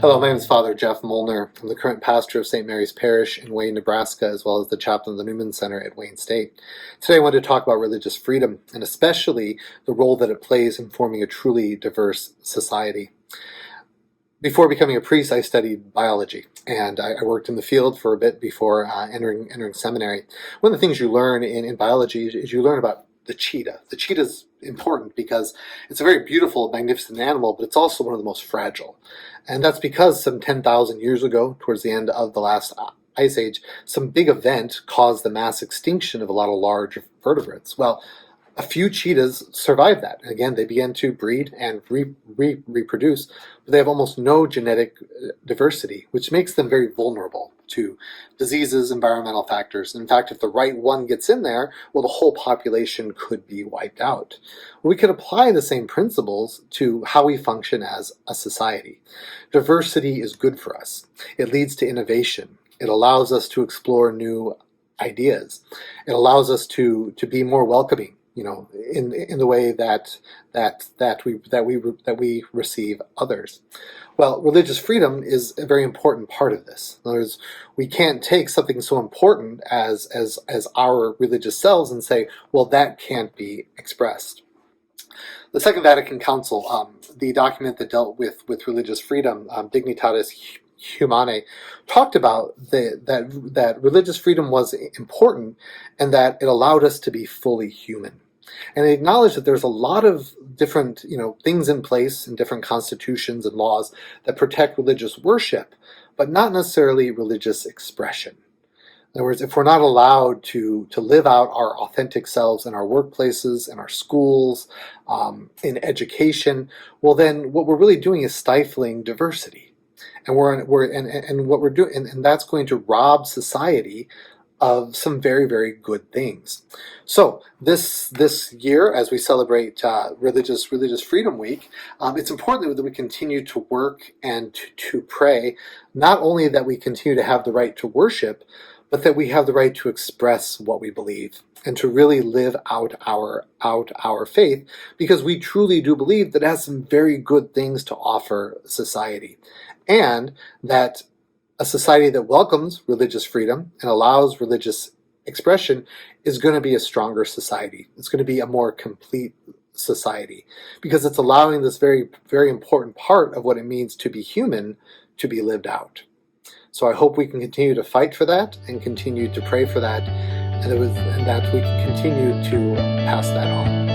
Hello, my name is Father Jeff Mollner. I'm the current pastor of St. Mary's Parish in Wayne, Nebraska, as well as the chaplain of the Newman Center at Wayne State. Today I want to talk about religious freedom, and especially the role that it plays in forming a truly diverse society. Before becoming a priest, I studied biology, and I worked in the field for a bit before entering seminary. One of the things you learn in biology is you learn about the cheetah. The cheetah is important because it's a very beautiful, magnificent animal, but it's also one of the most fragile. And that's because some 10,000 years ago, towards the end of the last ice age, some big event caused the mass extinction of a lot of large vertebrates. Well, a few cheetahs survived that. Again, they began to breed and reproduce, but they have almost no genetic diversity, which makes them very vulnerable to diseases, environmental factors. In fact, if the right one gets in there, well, the whole population could be wiped out. We could apply the same principles to how we function as a society. Diversity is good for us. It leads to innovation. It allows us to explore new ideas. It allows us to be more welcoming, in the way that we receive others. Well, religious freedom is a very important part of this. In other words, we can't take something so important as our religious selves and say, well, that can't be expressed. The Second Vatican Council, the document that dealt with religious freedom, Dignitatis Humanae, talked about that religious freedom was important and that it allowed us to be fully human. And it acknowledged that there's a lot of different, things in place in different constitutions and laws that protect religious worship, but not necessarily religious expression. In other words, if we're not allowed to live out our authentic selves in our workplaces, in our schools, in education, well, then what we're really doing is stifling diversity, and what we're doing, and that's going to rob society of some very, very good things. So this year, as we celebrate Religious Freedom Week, it's important that we continue to work and to pray, not only that we continue to have the right to worship, but that we have the right to express what we believe and to really live out our faith, because we truly do believe that it has some very good things to offer society, and that a society that welcomes religious freedom and allows religious expression is going to be a stronger society. It's going to be a more complete society because it's allowing this very, very important part of what it means to be human to be lived out. So I hope we can continue to fight for that and continue to pray for that, and that we can continue to pass that on.